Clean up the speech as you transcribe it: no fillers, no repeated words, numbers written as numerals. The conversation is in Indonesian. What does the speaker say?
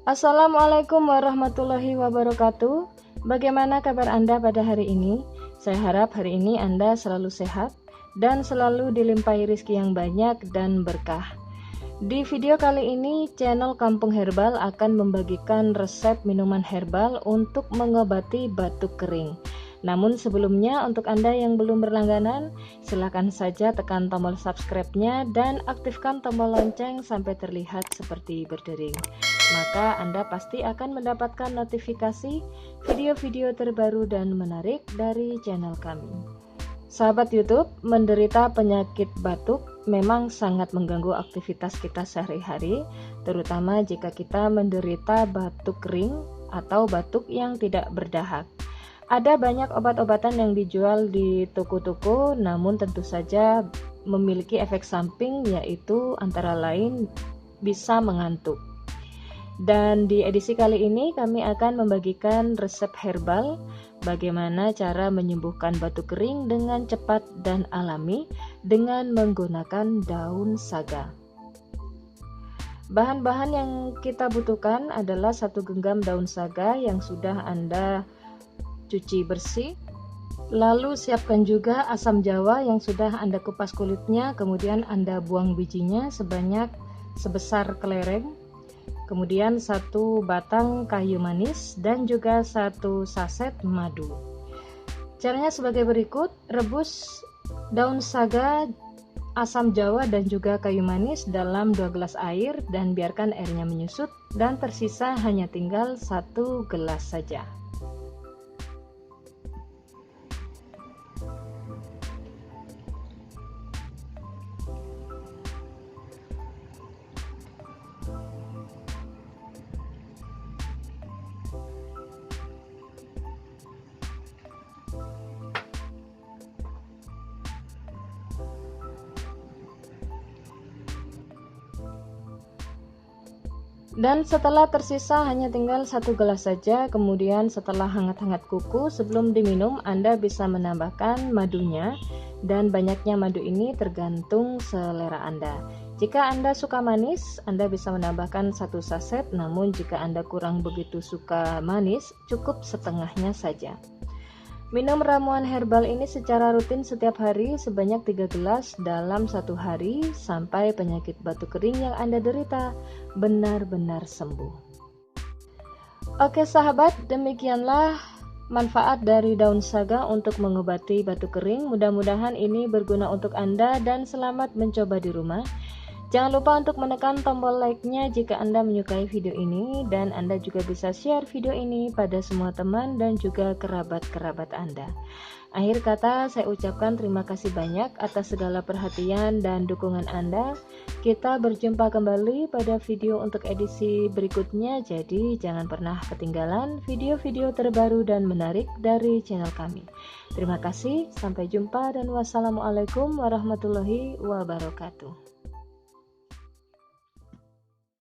Assalamualaikum warahmatullahi wabarakatuh. Bagaimana kabar Anda pada hari ini? Saya harap hari ini Anda selalu sehat dan selalu dilimpahi rezeki yang banyak dan berkah. Di video kali ini, channel Kampung Herbal akan membagikan resep minuman herbal untuk mengobati batuk kering. Namun sebelumnya, untuk Anda yang belum berlangganan, silakan saja tekan tombol subscribe-nya dan aktifkan tombol lonceng sampai terlihat seperti berdering. Maka Anda pasti akan mendapatkan notifikasi video-video terbaru dan menarik dari channel kami. Sahabat YouTube, menderita penyakit batuk memang sangat mengganggu aktivitas kita sehari-hari, terutama jika kita menderita batuk kering atau batuk yang tidak berdahak. Ada banyak obat-obatan yang dijual di toko-toko, namun tentu saja memiliki efek samping, yaitu antara lain bisa mengantuk. Dan di edisi kali ini kami akan membagikan resep herbal bagaimana cara menyembuhkan batuk kering dengan cepat dan alami dengan menggunakan daun saga. Bahan-bahan yang kita butuhkan adalah 1 genggam daun saga yang sudah Anda cuci bersih. Lalu siapkan juga asam jawa yang sudah Anda kupas kulitnya, kemudian Anda buang bijinya sebesar kelereng. Kemudian 1 batang kayu manis dan juga 1 saset madu. Caranya sebagai berikut: rebus daun saga, asam jawa dan juga kayu manis dalam 2 gelas air dan biarkan airnya menyusut dan tersisa hanya tinggal 1 gelas saja. Dan setelah tersisa hanya tinggal 1 gelas saja, kemudian setelah hangat-hangat kuku sebelum diminum, Anda bisa menambahkan madunya, dan banyaknya madu ini tergantung selera Anda. Jika Anda suka manis, Anda bisa menambahkan 1 saset, namun jika Anda kurang begitu suka manis, cukup setengahnya saja. Minum ramuan herbal ini secara rutin setiap hari sebanyak 3 gelas dalam 1 hari sampai penyakit batuk kering yang Anda derita benar-benar sembuh. Oke sahabat, demikianlah manfaat dari daun saga untuk mengobati batuk kering. Mudah-mudahan ini berguna untuk Anda dan selamat mencoba di rumah. Jangan lupa untuk menekan tombol like-nya jika Anda menyukai video ini, dan Anda juga bisa share video ini pada semua teman dan juga kerabat-kerabat Anda. Akhir kata, saya ucapkan terima kasih banyak atas segala perhatian dan dukungan Anda. Kita berjumpa kembali pada video untuk edisi berikutnya, jadi jangan pernah ketinggalan video-video terbaru dan menarik dari channel kami. Terima kasih, sampai jumpa dan wassalamualaikum warahmatullahi wabarakatuh.